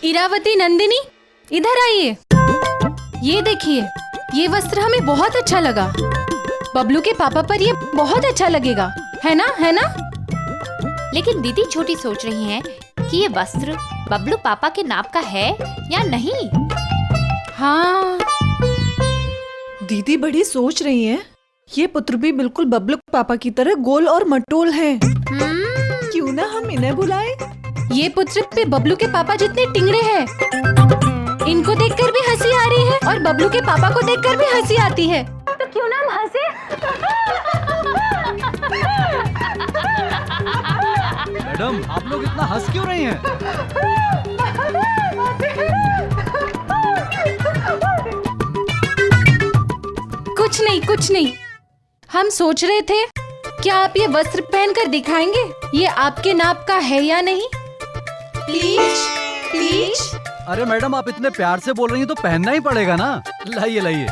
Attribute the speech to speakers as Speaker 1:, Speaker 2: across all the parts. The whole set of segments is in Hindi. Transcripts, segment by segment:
Speaker 1: इरावती, नंदिनी, इधर आइए। ये देखिए, ये वस्त्र हमें बहुत अच्छा लगा। बबलू के पापा पर ये बहुत अच्छा लगेगा, है ना? है ना?
Speaker 2: लेकिन दीदी छोटी सोच रही हैं कि ये वस्त्र बबलू पापा के नाप का है या नहीं।
Speaker 1: हाँ,
Speaker 3: दीदी बड़ी सोच रही हैं। ये पुत्र भी बिल्कुल बबलू पापा की तरह गोल और मटोल हैं। क्यों ना हम इन्हें बुलाएं?
Speaker 1: ये पुत्र भी बबलू के पापा जितने टिंगरे हैं। इनको देखकर भी हंसी आ रही है और बबलू के पापा को देखकर भी हंसी आती है। तो क्यों ना हम हंसे?
Speaker 4: मैडम, आप लोग इतना हंस क्यों रही हैं?
Speaker 1: कुछ नहीं, कुछ नहीं। हम सोच रहे थे, क्या आप ये वस्त्र पहनकर दिखाएंगे ये आपके नाप का है या नहीं? Please, please.
Speaker 4: अरे मैडम, आप इतने प्यार से बोल रही हैं तो पहनना ही पड़ेगा ना। लाइए लाइए।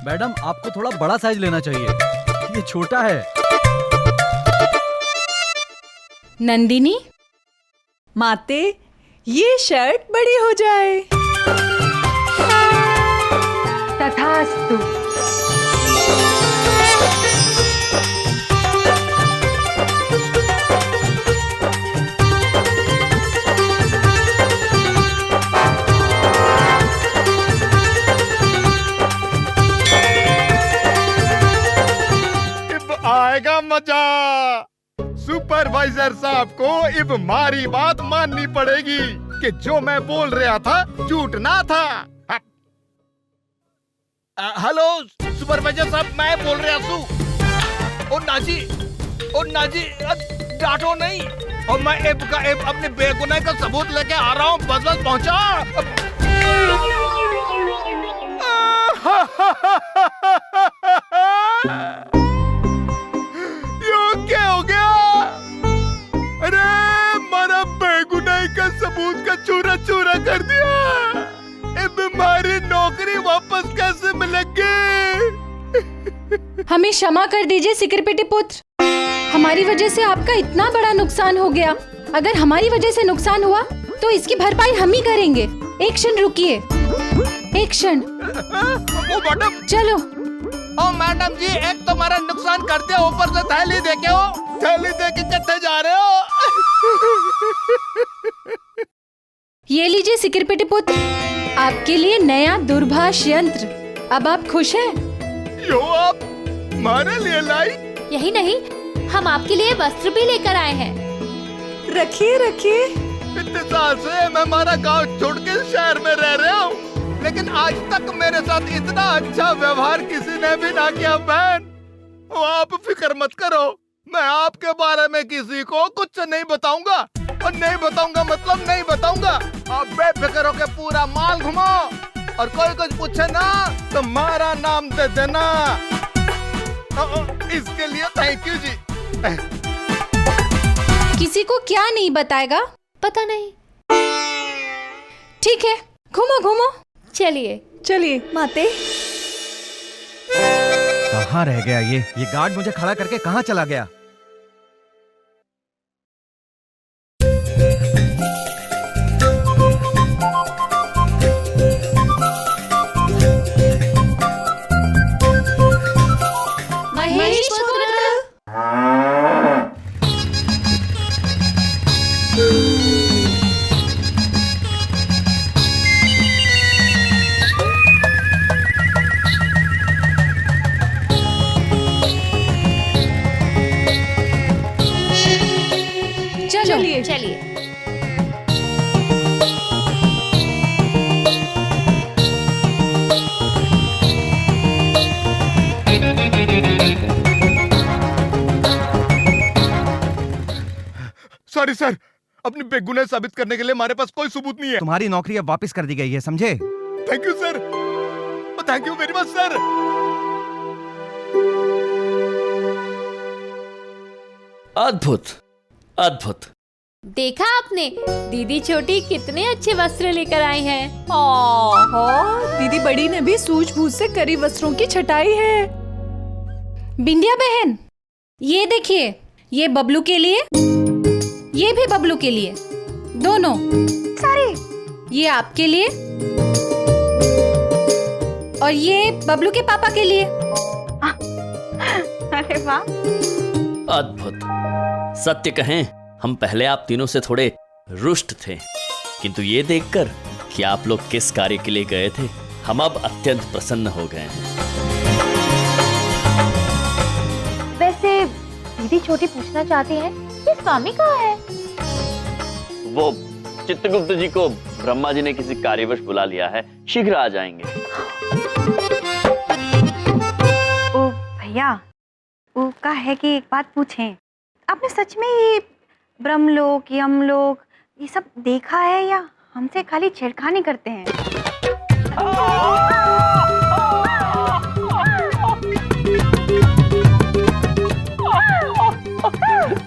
Speaker 4: मैडम, आपको थोड़ा बड़ा साइज लेना चाहिए, ये छोटा है।
Speaker 1: नंदिनी,
Speaker 3: माते, ये शर्ट बड़ी हो जाए।
Speaker 1: तथास्तु।
Speaker 5: अब आएगा मजा। सुपरवाइजर साहब को अब हमारी बात माननी पड़ेगी कि जो मैं बोल रहा था झूठ ना था। हेलो सुपरवाइजर साहब, मैं बोल रहा हूँ। ओ नाजी, डांटो नहीं। और मैं एब अपने बेगुनाही का सबूत लेके आ रहा हूँ। बस पहुँचा। क्या हो गया? अरे मेरा बेगुनाही का सबूत का चूरा चूरा कर दिया। अब हमारी नौकरी वापस कैसे मिलेगी?
Speaker 1: हमें क्षमा कर दीजिए सिकरपिटी पुत्र। हमारी वजह से आपका इतना बड़ा नुकसान हो गया। अगर हमारी वजह से नुकसान हुआ तो इसकी भरपाई हम ही करेंगे। एक क्षण रुकिए, एक क्षण।
Speaker 5: ओ मैडम,
Speaker 1: चलो।
Speaker 5: ओ मैडम जी, एक तो हमारा नुकसान करते हो, ऊपर से थैली देके हो। थैली देके कितने जा रहे हो?
Speaker 1: ये लीजिए सिकरपिटी पुत्र, आपके लिए नया दूरभाष यंत्र। अब आप खुश हैं?
Speaker 5: यो आप हमारे लिए लाई?
Speaker 2: यही नहीं, हम आपके लिए वस्त्र भी लेकर आए हैं।
Speaker 3: रखिए रखिए।
Speaker 5: इतने साल से मैं हमारा गांव छोड़ के शहर में रह रहा हूँ, लेकिन आज तक मेरे साथ इतना अच्छा व्यवहार किसी ने भी ना किया। बहन, आप फिक्र मत करो, मैं आपके बारे में किसी को कुछ नहीं बताऊंगा। और नहीं बताऊंगा मतलब नहीं बताऊंगा। आप बेफिक्र होके पूरा माल घुमाओ और कोई कुछ पूछे ना तो हमारा नाम दे देना। इसके लिए थैंक यू जी।
Speaker 1: किसी को क्या नहीं बताएगा?
Speaker 2: पता नहीं।
Speaker 1: ठीक है, घूमो घूमो।
Speaker 2: चलिए
Speaker 3: चलिए माते।
Speaker 6: कहाँ रह गया ये गार्ड मुझे खड़ा करके कहाँ चला गया?
Speaker 1: महेश पुत्र।
Speaker 2: चलिए।
Speaker 5: सॉरी सर, अपनी बेगुनाही साबित करने के लिए हमारे पास कोई सबूत नहीं है।
Speaker 6: तुम्हारी नौकरी अब वापस कर दी गई है, समझे?
Speaker 5: Thank you sir, thank you very much sir.
Speaker 7: अद्भुत अद्भुत।
Speaker 2: देखा आपने, दीदी छोटी कितने अच्छे वस्त्र लेकर आई हैं।
Speaker 3: दीदी बड़ी ने भी सूझबूझ से करी वस्त्रों की छटाई है।
Speaker 1: बिंदिया बहन, ये देखिए, ये बबलू के लिए ये भी बबलू के लिए, दोनों
Speaker 8: सारे।
Speaker 1: ये आपके लिए और ये बबलू के पापा के लिए।
Speaker 8: अरे वाह।
Speaker 7: अद्भुत। सत्य कहें, हम पहले आप तीनों से थोड़े रुष्ट थे, किंतु ये देखकर कि आप लोग किस कार्य के लिए गए थे, हम अब अत्यंत प्रसन्न हो गए हैं।
Speaker 2: वैसे दीदी छोटी पूछना चाहती है कि स्वामी कहाँ है?
Speaker 7: वो चित्रगुप्त जी को ब्रह्मा जी ने किसी कार्यवश बुला लिया है, शीघ्र आ जाएंगे।
Speaker 8: ओ भैया, वो का है कि एक बात पूछें, आपने सच में ये ब्रह्मलोक यमलोक ये सब देखा है या हमसे खाली छेड़खानी करते हैं?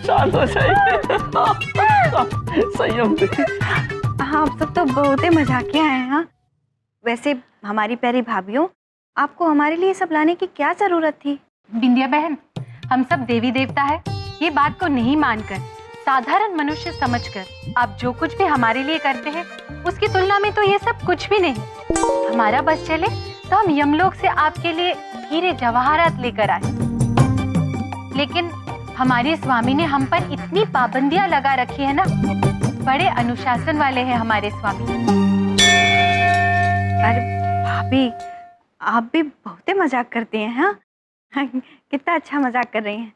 Speaker 7: शांत हो जाइए। संयम से।
Speaker 8: हाँ, आप सब तो बहुत ही मजाकिया हैं। हाँ, वैसे हमारी प्यारी भाभीयों, आपको हमारे लिए सब लाने की क्या जरूरत थी?
Speaker 1: बिंदिया बहन, हम सब देवी देवता है, ये बात को नहीं मानकर, साधारण मनुष्य समझकर आप जो कुछ भी हमारे लिए करते हैं उसकी तुलना में तो ये सब कुछ भी नहीं। हमारा बस चले तो हम यमलोक से आपके लिए हीरे जवाहरात लेकर आए, लेकिन हमारे स्वामी ने हम पर इतनी पाबंदियां लगा रखी है ना, बड़े अनुशासन वाले हैं हमारे स्वामी।
Speaker 8: अरे भाभी, आप भी बहुत ही मजाक करती हैं। हाँ, कितना अच्छा मजाक कर रही हैं।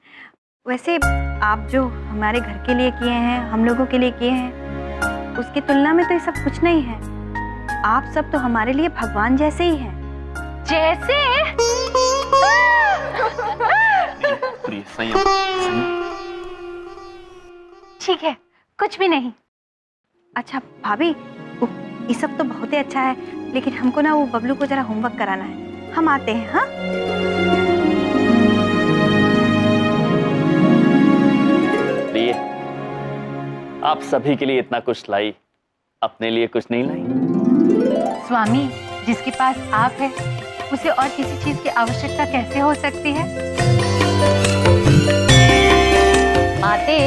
Speaker 8: वैसे आप जो हमारे घर के लिए किए हैं, हम लोगों के लिए किए हैं, उसकी तुलना में तो ये सब कुछ नहीं है। आप सब तो हमारे लिए भगवान जैसे ही हैं।
Speaker 1: जैसे
Speaker 7: प्रिय, संयम।
Speaker 1: ठीक है, कुछ भी नहीं।
Speaker 8: अच्छा भाभी, ये सब तो बहुत ही अच्छा है, लेकिन हमको ना वो बबलू को जरा होमवर्क कराना है। हम आते हैं। हाँ,
Speaker 7: प्रिय, आप सभी के लिए इतना कुछ लाई, अपने लिए कुछ नहीं लाई?
Speaker 1: स्वामी, जिसके पास आप है उसे और किसी चीज की आवश्यकता कैसे हो सकती है?
Speaker 2: माते,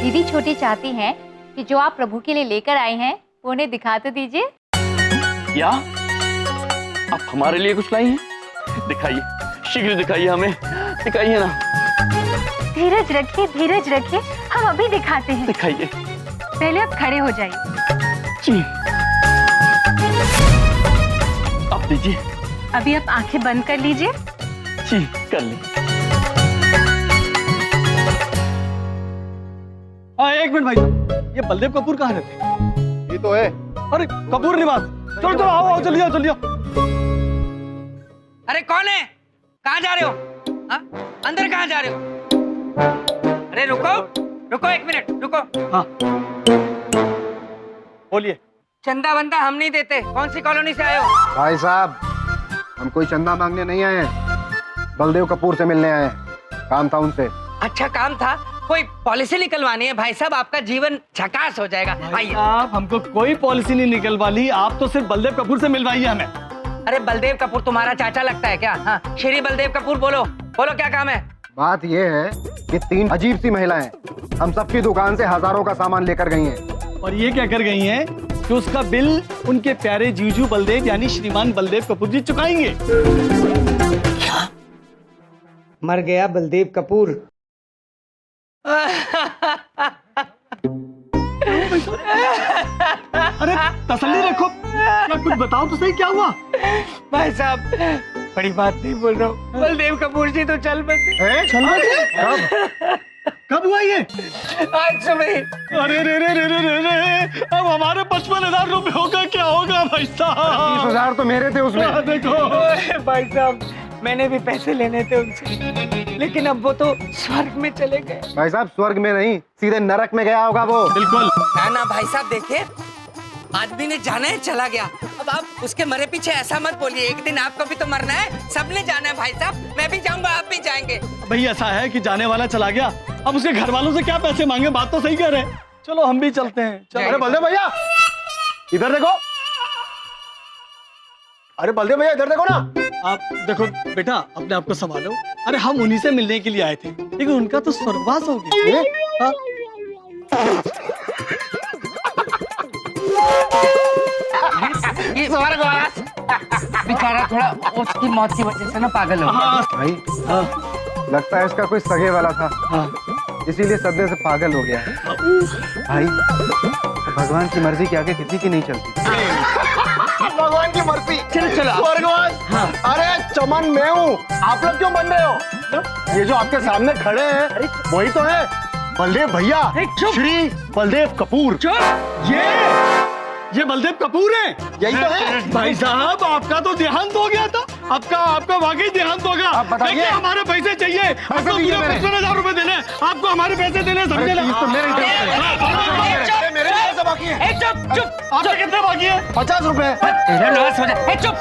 Speaker 2: दीदी छोटी चाहती हैं कि जो आप प्रभु के लिए लेकर आए हैं वो उन्हें दिखा तो दीजिए।
Speaker 7: क्या आप हमारे लिए कुछ लाई हैं? दिखाइए, शीघ्र दिखाइए, हमें दिखाइए ना।
Speaker 1: धीरज रखिए, धीरज रखिए, हम अभी दिखाते हैं।
Speaker 7: दिखाइए।
Speaker 1: पहले आप खड़े हो जाइए।
Speaker 7: जी। अब दीजिए।
Speaker 1: अभी आप आंखें बंद कर लीजिए।
Speaker 7: जी, कर ली।
Speaker 4: एक मिनट भाई साहब, ये बलदेव कपूर कहाँ रहते हैं?
Speaker 5: ये तो है।
Speaker 4: अरे कपूर निवास, चलो चलो आओ आओ, जल्दी आओ जल्दी आओ।
Speaker 9: अरे कौन है? कहाँ जा रहे हो? हा? अंदर कहाँ जा रहे हो? अरे रुको रुको, एक मिनट रुको।
Speaker 4: हाँ बोलिए।
Speaker 9: चंदा वंदा हम नहीं देते। कौन सी कॉलोनी से आए हो?
Speaker 5: भाई साहब, हम कोई चंदा मांगने नहीं आए हैं, बलदेव कपूर से मिलने आए हैं। काम था उनसे।
Speaker 9: अच्छा काम था, कोई पॉलिसी निकलवानी है भाई साहब, आपका जीवन झकास हो जाएगा। आइए।
Speaker 4: आप हमको कोई पॉलिसी नहीं निकलवानी, आप तो सिर्फ बलदेव कपूर से मिलवाइए हमें।
Speaker 9: अरे बलदेव कपूर तुम्हारा चाचा लगता है क्या? हाँ, श्री बलदेव कपूर, बोलो बोलो क्या काम है?
Speaker 5: बात ये है कि 3 अजीब सी महिलाएं हम सबकी दुकान से हजारों का सामान लेकर गई हैं।
Speaker 4: और ये क्या कर गई हैं कि उसका बिल उनके प्यारे जीजू बलदेव यानी श्रीमान बलदेव कपूर जी चुकाएंगे।
Speaker 9: क्या? मर गया बलदेव कपूर।
Speaker 4: अरे तसल्ली रखो, क्या कुछ बताओ तो सही, क्या हुआ?
Speaker 9: भाई साहब, बड़ी बात नहीं बोल रहा हूँ, बलदेव कपूर जी तो चल बसे।
Speaker 4: चल बसे? कब हुआ ये?
Speaker 9: आज सुबह।
Speaker 4: अरे रे रे रे रे रे रे, अब हमारे 55,000 रुपए होगा, क्या होगा भाई साहब?
Speaker 5: 20,000 तो मेरे थे उसमें।
Speaker 4: देखो
Speaker 9: भाई साहब, मैंने भी पैसे लेने थे उनसे, लेकिन अब वो तो स्वर्ग में चले गए।
Speaker 5: भाई साहब, स्वर्ग में नहीं, सीधे नरक में गया होगा वो।
Speaker 4: बिल्कुल।
Speaker 9: ना ना भाई साहब, देखिए आदमी ने जाना है, चला गया। अब आप उसके मरे पीछे ऐसा मत बोलिए, एक दिन आपको भी तो मरना है, सबने जाना है भाई साहब। मैं भी जाऊंगा, आप भी जाएंगे।
Speaker 4: भाई ऐसा है कि जाने वाला चला गया, अब उसके घर वालों से क्या पैसे मांगे, बात तो सही कह रहे हैं। चलो हम भी चलते हैं। चलो।
Speaker 5: अरे बलदेव भैया, इधर देखो। अरे बलदेव भैया, इधर देखो ना।
Speaker 4: आप देखो बेटा, अपने आप को संभालो। अरे हम उन्हीं से मिलने के लिए आए थे, लेकिन उनका तो स्वर्गवास हो गया।
Speaker 9: ये स्वर्गवास बेचारा थोड़ा उसकी मौत की वजह से ना पागल हो गया।
Speaker 10: भाई लगता है इसका कोई सगे वाला था, इसीलिए सदमे से पागल हो गया है। भाई भगवान की मर्जी के आगे किसी की नहीं चलती।
Speaker 5: भगवान की मर्जी।
Speaker 9: चलो चलो
Speaker 5: स्वर्गवास। अरे चमन मैं हूँ, आप लोग क्यों बन रहे हो? ये जो आपके सामने खड़े हैं वही तो है बलदेव भैया, श्री बलदेव कपूर।
Speaker 4: ये बलदेव कपूर है।
Speaker 5: यही तो है
Speaker 4: भाई साहब, आपका तो देहांत हो गया था। आपका वाकई देहांत हो गया।
Speaker 5: आप बताइए।
Speaker 4: देखिए, हमारे पैसे चाहिए। आपको
Speaker 5: दीजिए
Speaker 4: पूरे
Speaker 5: मेरे।
Speaker 4: 55,000 रुपए देने हैं। आपको हमारे पैसे देने हैं, समझे ना?
Speaker 5: फीस तो मेरे ही तरफ से। मेरे पैसे बाकी है।
Speaker 9: चुप चुप।
Speaker 4: आपके कितने बाकी है?
Speaker 5: 50 रुपए।
Speaker 9: तेरा नाश हो जाए। चुप,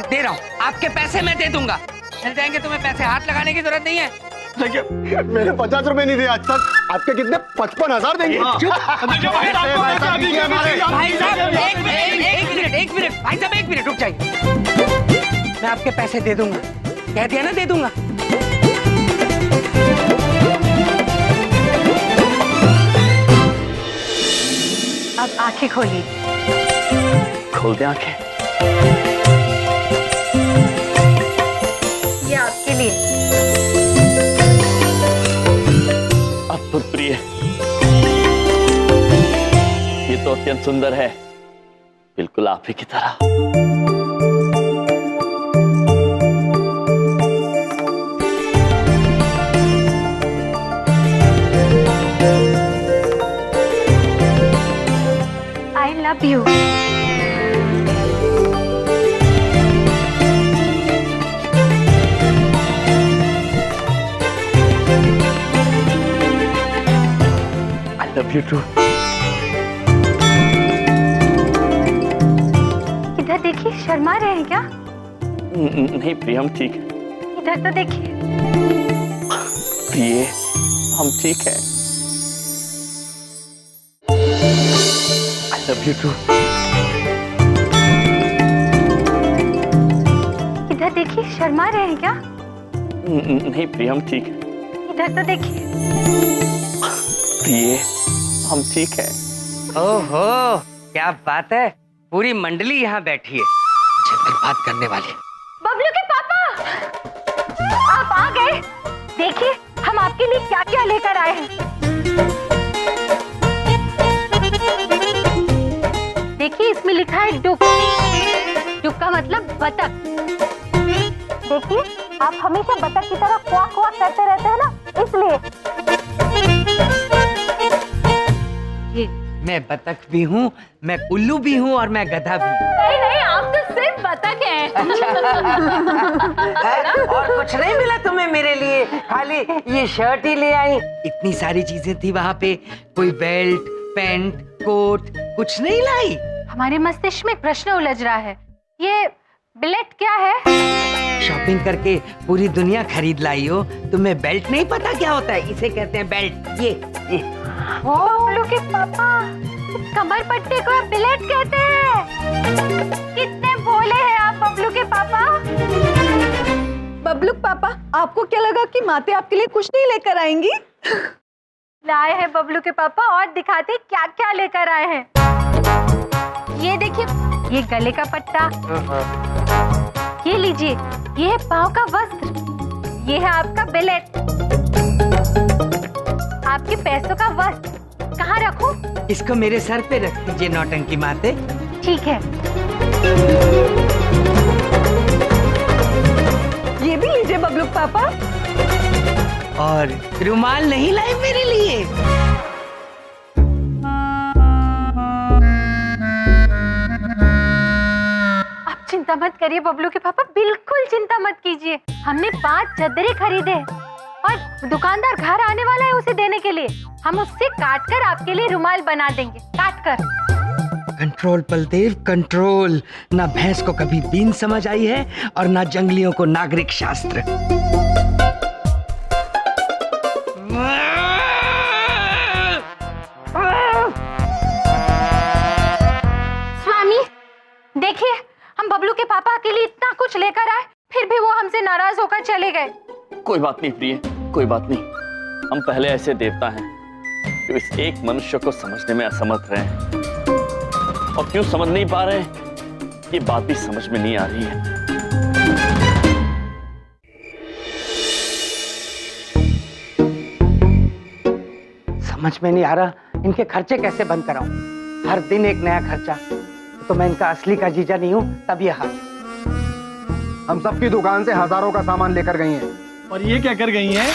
Speaker 9: दे रहा हूँ। आपके पैसे मैं दे दूंगा, मिल जाएंगे। तुम्हें पैसे हाथ लगाने की जरूरत नहीं है।
Speaker 4: देखिए,
Speaker 5: मेरे 50 रुपए नहीं दिए आज तक। आपके कितने? 55,000 देंगे।
Speaker 4: देखिए भाई साहब, आपको पैसे अभी के अभी चाहिए।
Speaker 9: भाई साहब एक मिनट भाई साहब, 1 मिनट रुक जाइए। मैं आपके पैसे दे दूंगा, कह दिया ना, दे दूंगा।
Speaker 8: अब आंखें खोलिए।
Speaker 7: खोल दे आंखें।
Speaker 8: ये आपके लिए।
Speaker 7: अद्भुत प्रिय, ये तो अत्यंत सुंदर है, बिल्कुल आप ही की तरह।
Speaker 8: I love you.
Speaker 7: I love you too.
Speaker 8: इधर देखिए, शर्मा रहे हैं क्या?
Speaker 7: नहीं प्रिय, हम ठीक है।
Speaker 8: इधर तो देखिए।
Speaker 7: प्रिय, हम ठीक है। I love you too.
Speaker 8: इधर देखिए, शर्मा रहे हैं क्या?
Speaker 7: नहीं प्रिय, हम ठीक है।
Speaker 8: इधर तो देखिए।
Speaker 7: प्रिय, हम ठीक है।
Speaker 9: ओहो, क्या बात है, पूरी मंडली यहाँ बैठी है मुझे बर्बाद करने वाली।
Speaker 8: बबलू के पापा, आप आ गए। देखिए, हम आपके लिए क्या क्या लेकर आए हैं। देखिए, इसमें लिखा है डुक। डुक का मतलब बतख। देखिए, आप हमेशा बतख की तरह क्वाक क्वाक करते रहते हैं ना, इसलिए।
Speaker 9: मैं बतख भी हूँ, मैं उल्लू भी हूँ और मैं गधा भी हूँ।
Speaker 1: नहीं नहीं, आप तो सिर्फ बतख हैं।
Speaker 9: और कुछ नहीं मिला तुम्हें मेरे लिए? खाली ये शर्ट ही ले आई? इतनी सारी चीजें थी वहाँ पे, कोई बेल्ट, पैंट, कोट, कुछ नहीं लाई?
Speaker 1: हमारे मस्तिष्क में एक प्रश्न उलझ रहा है। ये बिलेट क्या है?
Speaker 9: शॉपिंग करके पूरी दुनिया खरीद लाई हो, तुम्हें बेल्ट नहीं पता क्या होता है? इसे कहते हैं बेल्ट। ये
Speaker 8: बबलू के पापा, इस कमर पट्टे को बिलेट कहते हैं। कितने भोले हैं आप बबलू के पापा।
Speaker 3: बबलू पापा, आपको क्या लगा कि माते आपके लिए कुछ नहीं लेकर आएंगी?
Speaker 8: लाए हैं बबलू के पापा, और दिखाते क्या क्या लेकर आए हैं। ये देखिए, ये गले का पट्टा। ये लीजिए, ये है पाँव का वस्त्र। ये है आपका बिलेट। आपके पैसों का वस्त्र। कहाँ रखूं?
Speaker 9: इसको मेरे सर पे रख दीजिए नौटंकी माते।
Speaker 8: ठीक है।
Speaker 3: ये भी लीजिए बबलू पापा।
Speaker 9: और रुमाल नहीं लाए मेरे लिए?
Speaker 8: आप चिंता मत करिए बबलू के पापा, बिल्कुल चिंता मत कीजिए। हमने 5 चद्दरें खरीदे और दुकानदार घर आने वाला है उसे देने के लिए। हम उससे काट कर आपके लिए रुमाल बना देंगे, काट कर।
Speaker 9: Control Baldev, control. ना भैंस को कभी बीन समझ आई है और ना जंगलियों को नागरिक शास्त्र।
Speaker 8: स्वामी, देखिए, हम बबलू के पापा के लिए इतना कुछ लेकर आए, फिर भी वो हमसे नाराज होकर चले गए।
Speaker 7: कोई बात नहीं प्रिय, कोई बात नहीं। हम पहले ऐसे देवता हैं, क्यों इस एक मनुष्य को समझने में असमर्थ हैं और क्यों समझ नहीं पा रहे, ये बात भी समझ में नहीं आ रही है।
Speaker 9: समझ में नहीं आ रहा इनके खर्चे कैसे बंद कराऊं। हर दिन एक नया खर्चा। तो मैं इनका असली का जीजा नहीं हूं, तब ये हाल।
Speaker 10: हम सबकी दुकान से हजारों का सामान लेकर गई हैं।
Speaker 4: और ये क्या कर गई हैं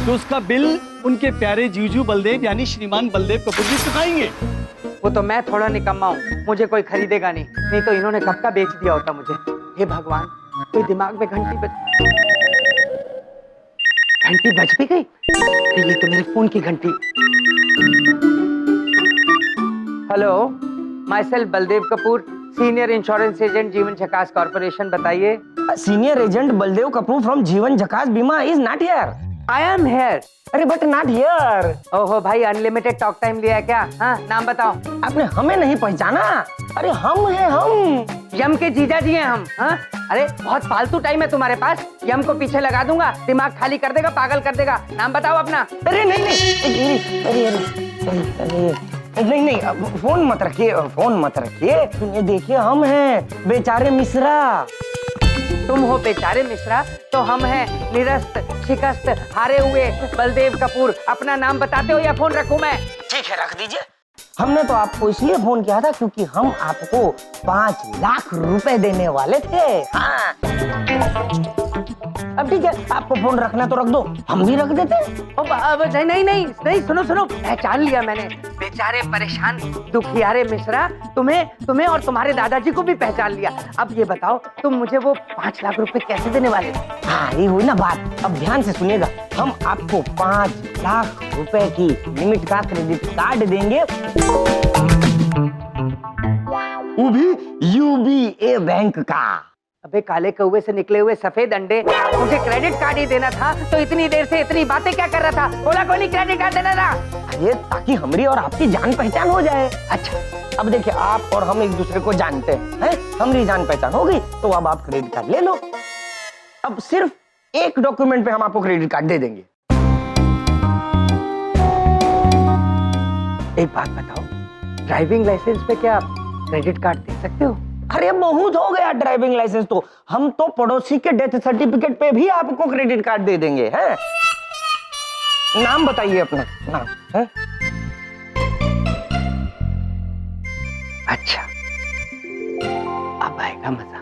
Speaker 4: तो उसका बिल उनके प्यारे जीजू बलदेव यानी श्रीमान बलदेव कपूर जी चुकाएंगे।
Speaker 9: वो तो मैं थोड़ा निकम्मा हूँ, मुझे कोई खरीदेगा नहीं तो इन्होंने कब का बेच दिया होता मुझे। हे भगवान, कोई दिमाग में घंटी बज भी गई। ये तो मेरे फोन की घंटी। Hello, my self Baldev Kapoor, senior insurance agent जीवन झकास कॉर्पोरेशन। बताइए।
Speaker 11: Senior agent Baldev Kapoor from जीवन झकास बीमा is not here.
Speaker 9: I am here.
Speaker 11: अरे बट नॉट हियर।
Speaker 9: ओहो भाई, अनलिमिटेड टॉक टाइम लिया है क्या? हाँ, नाम बताओ।
Speaker 11: आपने हमें नहीं पहचाना? अरे हम हैं, हम
Speaker 9: यम के जीजा जी हैं हम। हाँ, अरे बहुत फालतू टाइम है तुम्हारे पास। यम को पीछे लगा दूंगा, दिमाग खाली कर देगा, पागल कर देगा। नाम बताओ अपना।
Speaker 11: अरे नहीं नहीं, फोन मत रखिए, फोन मत रखिए। सुनिए, देखिए हम हैं बेचारे मिश्रा।
Speaker 9: तुम हो बेचारे मिश्रा तो हम हैं निरस्त शिकस्त हारे हुए बलदेव कपूर। अपना नाम बताते हो या फोन रखूं मैं?
Speaker 11: ठीक है, रख दीजिए। हमने तो आपको इसलिए फोन किया था क्योंकि हम आपको 5 लाख रुपए देने वाले थे। हाँ। अब ठीक है, आपको फोन रखना तो रख दो, हम भी रख देते।
Speaker 9: अब नहीं, सुनो, पहचान लिया मैंने। बेचारे परेशान दुखियारे मिश्रा, तुम्हें और तुम्हारे दादाजी को भी पहचान लिया। अब ये बताओ, तुम मुझे वो 5 लाख रुपए कैसे देने वाले थे?
Speaker 11: हाँ, ये हुई ना बात। अब ध्यान से सुनिएगा, हम आपको 5 लाख रुपए की लिमिट का क्रेडिट कार्ड देंगे, वो भी UBA बैंक का।
Speaker 9: अबे काले कौवे से निकले हुए सफेद अंडे, मुझे क्रेडिट कार्ड ही देना था तो इतनी देर से इतनी बातें क्या कर रहा था? बोला कोई नहीं क्रेडिट कार्ड देना था।
Speaker 11: अरे ताकि हमारी और आपकी जान पहचान हो जाए।
Speaker 9: अच्छा,
Speaker 11: अब देखिए, आप और हम एक दूसरे को जानते हैं, हमारी जान पहचान हो गई तो अब आप क्रेडिट कार्ड ले लो। अब सिर्फ एक डॉक्यूमेंट पे हम आपको क्रेडिट कार्ड दे देंगे।
Speaker 9: एक बात बताओ, ड्राइविंग लाइसेंस पे क्या आप क्रेडिट कार्ड दे सकते हो?
Speaker 11: अरे बहुत हो गया ड्राइविंग लाइसेंस तो, हम तो पड़ोसी के डेथ सर्टिफिकेट पे भी आपको क्रेडिट कार्ड दे देंगे। हैं? नाम बताइए अपना नाम। है?
Speaker 9: अच्छा, अब आएगा मजा।